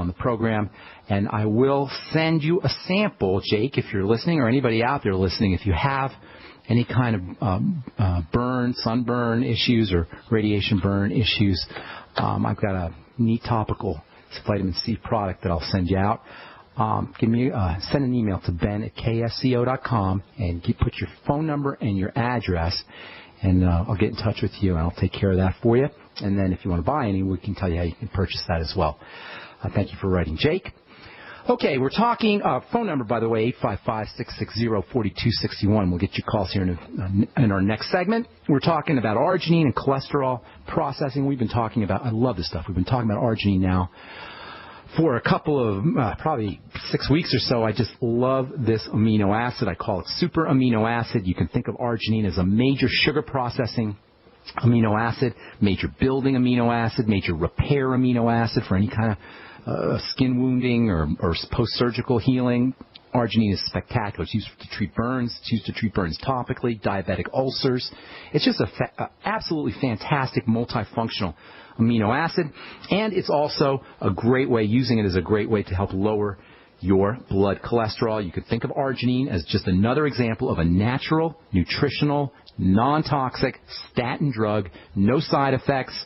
on the program, and I will send you a sample, Jake, if you're listening, or anybody out there listening, if you have any kind of burn, sunburn issues or radiation burn issues. I've got a neat topical vitamin C product that I'll send you out. Send an email to ben@ksco.com and put your phone number and your address, and I'll get in touch with you, and I'll take care of that for you. And then if you want to buy any, we can tell you how you can purchase that as well. Thank you for writing, Jake. Okay, we're talking, phone number, by the way, 855-660-4261. We'll get your calls here in our next segment. We're talking about arginine and cholesterol processing. We've been talking about, I love this stuff. We've been talking about arginine now for a couple of, probably 6 weeks or so. I just love this amino acid. I call it super amino acid. You can think of arginine as a major sugar processing amino acid, major building amino acid, major repair amino acid for any kind of skin wounding or post-surgical healing. Arginine is spectacular. It's used to treat burns. It's used to treat burns topically, diabetic ulcers. It's just a absolutely fantastic multifunctional amino acid, and it's also a great way, using it as a great way to help lower your blood cholesterol. You could think of arginine as just another example of a natural, nutritional, non-toxic statin drug, no side effects,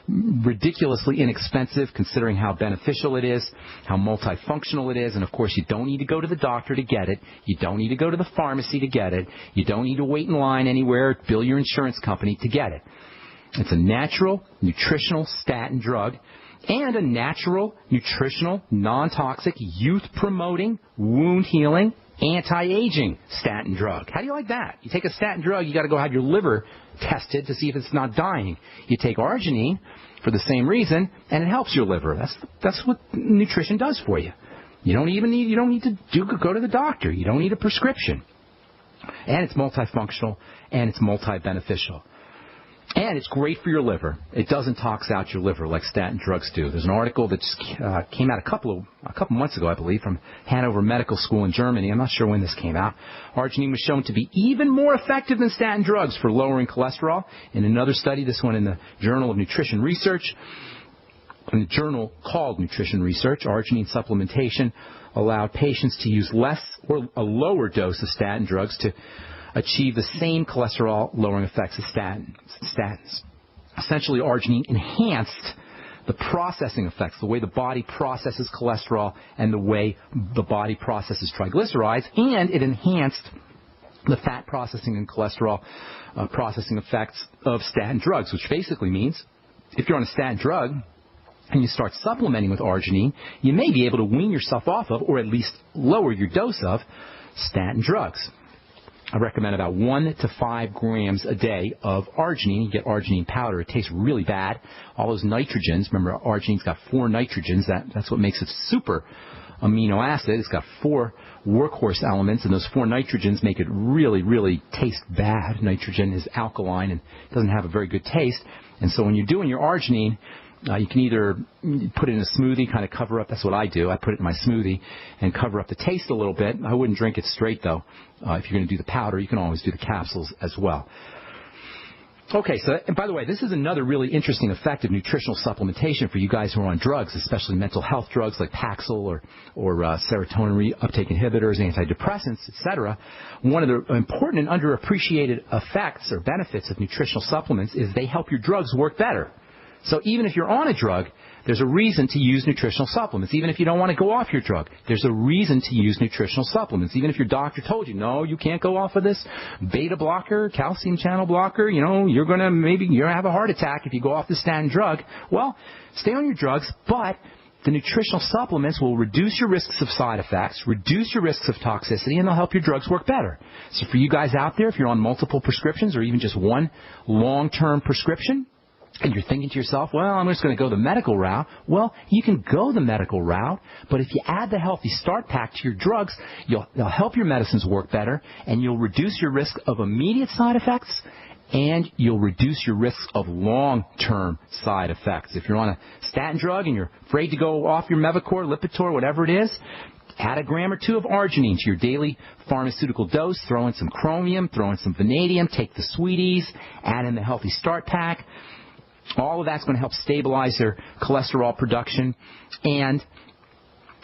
ridiculously inexpensive considering how beneficial it is, how multifunctional it is, and of course you don't need to go to the doctor to get it. You don't need to go to the pharmacy to get it. You don't need to wait in line anywhere, bill your insurance company to get it. It's a natural, nutritional statin drug and a natural, nutritional, non-toxic, youth-promoting, wound-healing, anti-aging statin drug. How do you like that? You take a statin drug, you got to go have your liver tested to see if it's not dying. You take arginine for the same reason, and it helps your liver. That's what nutrition does for you. You don't need to go to the doctor. You don't need a prescription. And it's multifunctional, and it's multi-beneficial. And it's great for your liver. It doesn't tox out your liver like statin drugs do. There's an article that just came out a couple months ago, I believe, from Hanover Medical School in Germany. I'm not sure when this came out. Arginine was shown to be even more effective than statin drugs for lowering cholesterol. In another study, this one in the Journal of Nutrition Research, in the journal called Nutrition Research, arginine supplementation allowed patients to use less or a lower dose of statin drugs to achieve the same cholesterol-lowering effects as statins. Essentially, arginine enhanced the processing effects, the way the body processes cholesterol and the way the body processes triglycerides, and it enhanced the fat processing and cholesterol processing effects of statin drugs, which basically means if you're on a statin drug and you start supplementing with arginine, you may be able to wean yourself off of, or at least lower your dose of, statin drugs. I recommend about 1 to 5 grams a day of arginine. You get arginine powder. It tastes really bad. All those nitrogens, remember arginine's got 4 nitrogens. That's what makes it super amino acid. It's got 4 workhorse elements, and those 4 nitrogens make it really, really taste bad. Nitrogen is alkaline and doesn't have a very good taste. And so when you're doing your arginine, you can either put it in a smoothie, kind of cover up. That's what I do. I put it in my smoothie and cover up the taste a little bit. I wouldn't drink it straight, though. If you're going to do the powder, you can always do the capsules as well. Okay, so, and by the way, this is another really interesting effect of nutritional supplementation for you guys who are on drugs, especially mental health drugs like Paxil or serotonin uptake inhibitors, antidepressants, etc. One of the important and underappreciated effects or benefits of nutritional supplements is they help your drugs work better. So even if you're on a drug, there's a reason to use nutritional supplements. Even if you don't want to go off your drug, there's a reason to use nutritional supplements. Even if your doctor told you, no, you can't go off of this beta blocker, calcium channel blocker, you're going to have a heart attack if you go off the statin drug. Well, stay on your drugs, but the nutritional supplements will reduce your risks of side effects, reduce your risks of toxicity, and they'll help your drugs work better. So for you guys out there, if you're on multiple prescriptions or even just one long-term prescription, and you're thinking to yourself, well, I'm just going to go the medical route. Well, you can go the medical route, but if you add the Healthy Start Pack to your drugs, they'll help your medicines work better, and you'll reduce your risk of immediate side effects, and you'll reduce your risks of long-term side effects. If you're on a statin drug and you're afraid to go off your Mevacor, Lipitor, whatever it is, add a gram or 2 of arginine to your daily pharmaceutical dose, throw in some chromium, throw in some vanadium, take the sweeties, add in the Healthy Start Pack. All of that's going to help stabilize their cholesterol production, and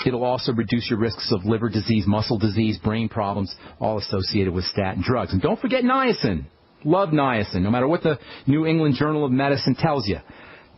It'll also reduce your risks of liver disease, muscle disease, brain problems, all associated with statin drugs. And don't forget niacin. Love niacin, no matter what the New England Journal of Medicine tells you.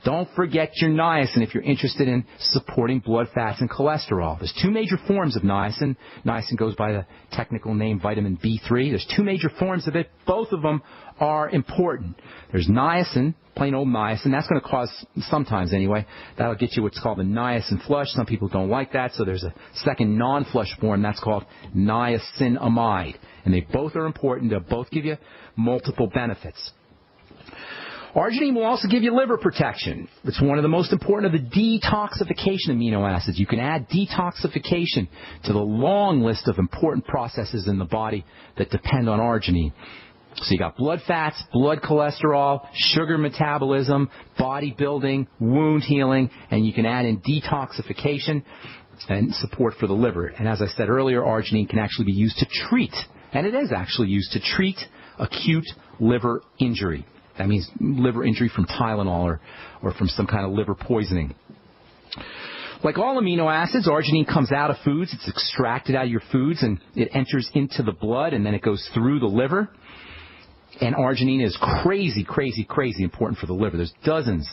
Don't forget your niacin if you're interested in supporting blood fats and cholesterol. There's two major forms of niacin. Niacin goes by the technical name vitamin B3. There's two major forms of it. Both of them are important. There's niacin, plain old niacin. That's going to cause, sometimes anyway, that'll get you what's called a niacin flush. Some people don't like that, so there's a second non-flush form. That's called niacinamide. And they both are important. They'll both give you multiple benefits. Arginine will also give you liver protection. It's one of the most important of the detoxification amino acids. You can add detoxification to the long list of important processes in the body that depend on arginine. So you got blood fats, blood cholesterol, sugar metabolism, bodybuilding, wound healing, and you can add in detoxification and support for the liver. And as I said earlier, arginine can actually be used to treat, and it is actually used to treat acute liver injury. That means liver injury from Tylenol or from some kind of liver poisoning. Like all amino acids, arginine comes out of foods. It's extracted out of your foods, and it enters into the blood, and then it goes through the liver. And arginine is crazy, crazy, crazy important for the liver. There's dozens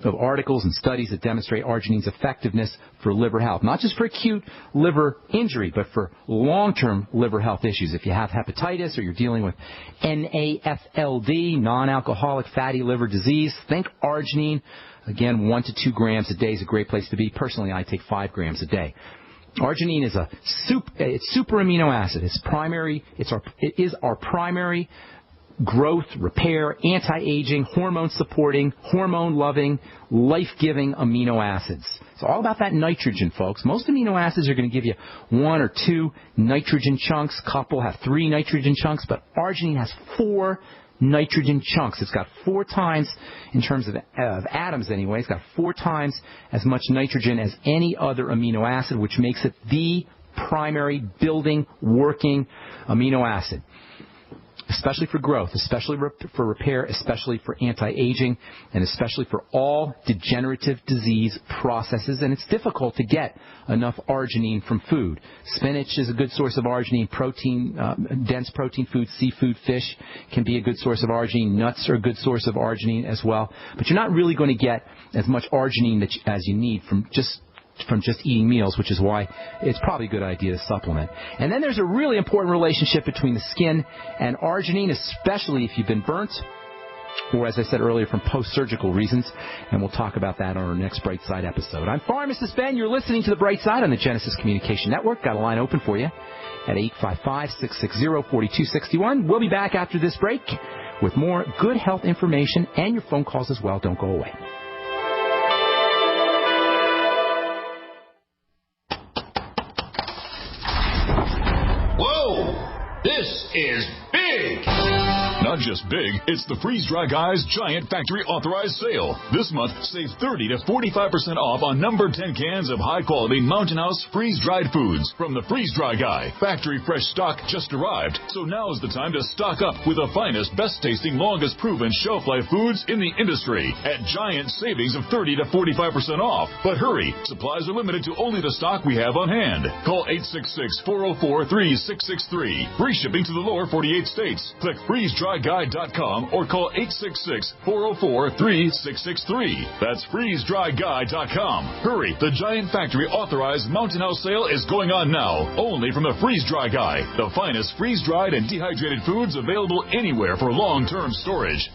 of articles and studies that demonstrate arginine's effectiveness for liver health. Not just for acute liver injury, but for long-term liver health issues. If you have hepatitis or you're dealing with NAFLD, non-alcoholic fatty liver disease, think arginine. Again, 1 to 2 grams a day is a great place to be. Personally, I take 5 grams a day. Arginine is it's super amino acid. It is our primary growth, repair, anti-aging, hormone-supporting, hormone-loving, life-giving amino acids. It's all about that nitrogen, folks. Most amino acids are going to give you 1 or 2 nitrogen chunks. A couple have 3 nitrogen chunks, but arginine has 4 nitrogen chunks. It's got 4 times, in terms of atoms anyway, it's got 4 times as much nitrogen as any other amino acid, which makes it the primary building, working amino acid. Especially for growth, especially for repair, especially for anti-aging, and especially for all degenerative disease processes. And it's difficult to get enough arginine from food. Spinach is a good source of arginine. Dense protein foods, seafood, fish can be a good source of arginine. Nuts are a good source of arginine as well. But you're not really going to get as much arginine as you need from just eating meals, which is why it's probably a good idea to supplement. And then there's a really important relationship between the skin and arginine, especially if you've been burnt, or as I said earlier, from post-surgical reasons, and we'll talk about that on our next Bright Side episode. I'm Pharmacist Ben. You're listening to The Bright Side on the Genesis Communication Network. Got a line open for you at 855-660-4261. We'll be back after this break with more good health information and your phone calls as well. Don't go away. This is big! Not just big, it's the Freeze Dry Guy's Giant Factory Authorized Sale. This month, save 30 to 45% off on number 10 cans of high-quality Mountain House freeze-dried foods from the Freeze Dry Guy. Factory fresh stock just arrived, so now is the time to stock up with the finest, best-tasting, longest-proven shelf-life foods in the industry at giant savings of 30 to 45% off. But hurry, supplies are limited to only the stock we have on hand. Call 866-404-3663. Free shipping to the lower 48 states. Click freezedryguy.com or call 866-404-3663. That's freezedryguy.com. Hurry, the Giant Factory Authorized Mountain House Sale is going on now, only from the Freeze Dry Guy, the finest freeze-dried and dehydrated foods available anywhere for long-term storage.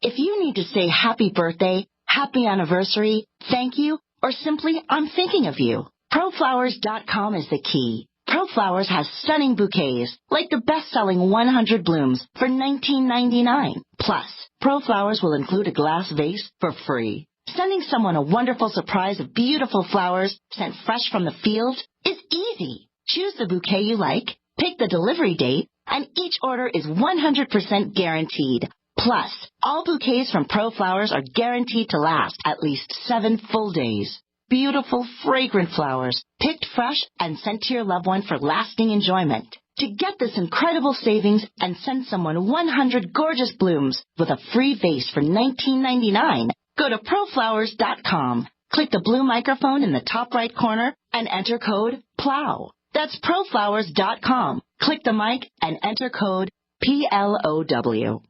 If you need to say happy birthday, happy anniversary, thank you, or simply I'm thinking of you, ProFlowers.com is the key. ProFlowers has stunning bouquets, like the best-selling 100 blooms for $19.99. Plus, ProFlowers will include a glass vase for free. Sending someone a wonderful surprise of beautiful flowers sent fresh from the field is easy. Choose the bouquet you like, pick the delivery date, and each order is 100% guaranteed. Plus, all bouquets from ProFlowers are guaranteed to last at least 7 full days. Beautiful, fragrant flowers, picked fresh and sent to your loved one for lasting enjoyment. To get this incredible savings and send someone 100 gorgeous blooms with a free vase for $19.99, go to ProFlowers.com. Click the blue microphone in the top right corner and enter code PLOW. That's proflowers.com. Click the mic and enter code PLOW.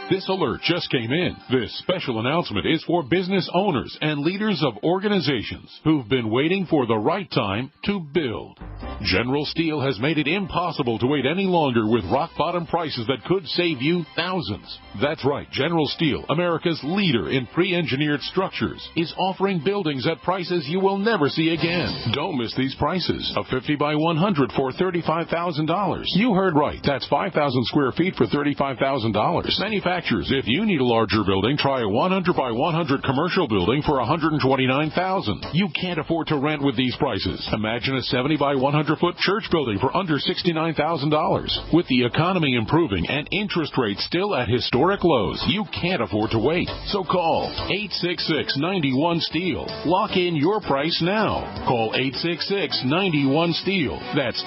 This alert just came in. This special announcement is for business owners and leaders of organizations who've been waiting for the right time to build. General Steel has made it impossible to wait any longer with rock-bottom prices that could save you thousands. That's right. General Steel, America's leader in pre-engineered structures, is offering buildings at prices you will never see again. Don't miss these prices. A 50 by 100 for $35,000. You heard right. That's 5,000 square feet for $35,000. Manufacturers, if you need a larger building, try a 100 by 100 commercial building for $129,000. You can't afford to rent with these prices. Imagine a 70 by 100-foot church building for under $69,000. With the economy improving and interest rates still at historic lows, you can't afford to wait. So call 866-91-STEEL. Lock in your price now. Call 866-91-STEEL. That's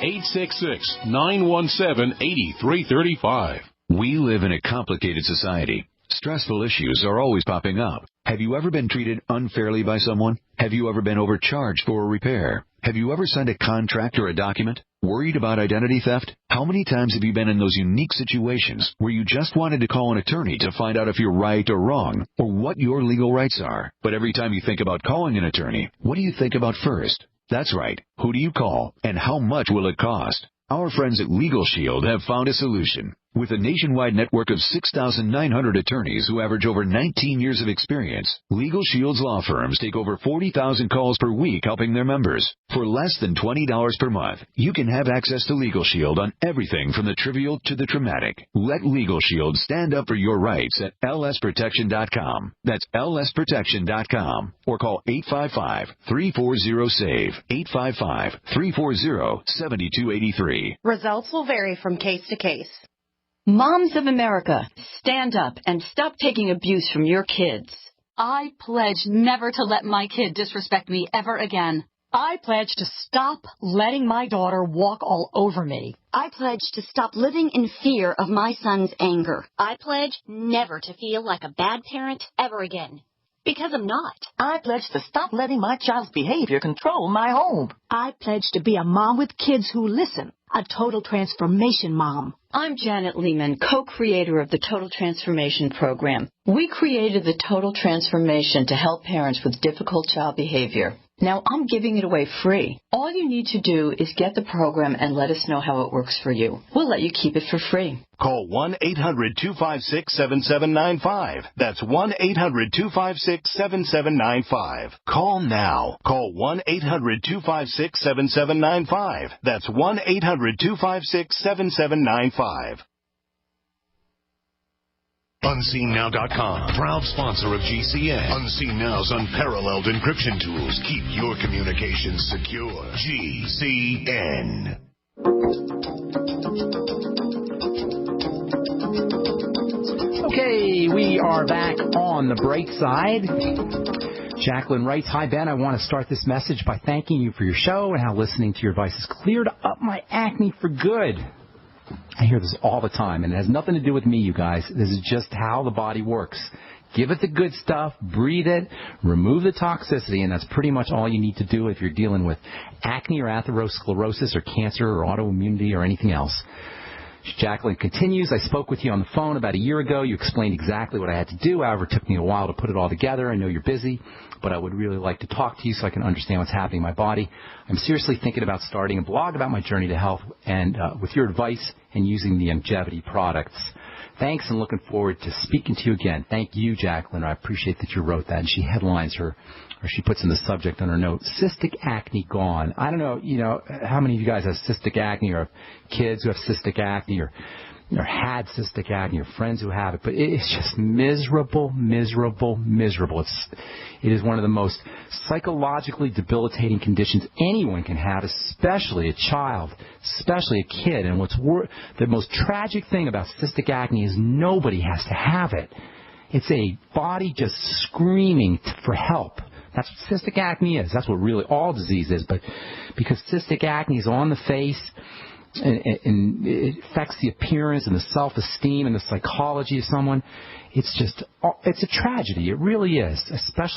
866-917-8335. We live in a complicated society. Stressful issues are always popping up. Have you ever been treated unfairly by someone? Have you ever been overcharged for a repair? Have you ever signed a contract or a document? Worried about identity theft? How many times have you been in those unique situations where you just wanted to call an attorney to find out if you're right or wrong, or what your legal rights are? But every time you think about calling an attorney, what do you think about first? That's right. Who do you call, and how much will it cost? Our friends at Legal Shield have found a solution. With a nationwide network of 6,900 attorneys who average over 19 years of experience, Legal Shield's law firms take over 40,000 calls per week helping their members. For less than $20 per month, you can have access to Legal Shield on everything from the trivial to the traumatic. Let Legal Shield stand up for your rights at lsprotection.com. That's lsprotection.com. Or call 855-340-SAVE, 855-340-7283. Results will vary from case to case. Moms of America, stand up and stop taking abuse from your kids. I pledge never to let my kid disrespect me ever again. I pledge to stop letting my daughter walk all over me. I pledge to stop living in fear of my son's anger. I pledge never to feel like a bad parent ever again. Because I'm not. I pledge to stop letting my child's behavior control my home. I pledge to be a mom with kids who listen. A total transformation mom. I'm Janet Lehman, co-creator of the Total Transformation Program. We created the Total Transformation to help parents with difficult child behavior. Now I'm giving it away free. All you need to do is get the program and let us know how it works for you. We'll let you keep it for free. Call 1-800-256-7795. That's 1-800-256-7795. Call now. Call 1-800-256-7795. That's 1-800-256-7795. UnseenNow.com, proud sponsor of GCN. Unseen Now's unparalleled encryption tools keep your communications secure. GCN. Okay, we are back on the bright side. Jacqueline writes, "Hi, Ben. I want to start this message by thanking you for your show and how listening to your advice has cleared up my acne for good." I hear this all the time, and it has nothing to do with me, you guys. This is just how the body works. Give it the good stuff, breathe it, remove the toxicity, and that's pretty much all you need to do if you're dealing with acne or atherosclerosis or cancer or autoimmunity or anything else. Jacqueline continues, "I spoke with you on the phone about a year ago. You explained exactly what I had to do. However, it took me a while to put it all together. I know you're busy, but I would really like to talk to you so I can understand what's happening in my body. I'm seriously thinking about starting a blog about my journey to health and with your advice and using the longevity products. Thanks, and looking forward to speaking to you again." Thank you, Jacqueline. I appreciate that you wrote that. And she headlines her, or she puts in the subject on her note, "Cystic acne gone." I don't know, how many of you guys have cystic acne or have kids who have cystic acne or had cystic acne or friends who have it, but it's just miserable, miserable, miserable. It is one of the most psychologically debilitating conditions anyone can have, especially a child, especially a kid. And the most tragic thing about cystic acne is nobody has to have it. It's a body just screaming for help. That's what cystic acne is. That's what really all disease is. But because cystic acne is on the face, and it affects the appearance and the self-esteem and the psychology of someone, it's a tragedy. It really is, especially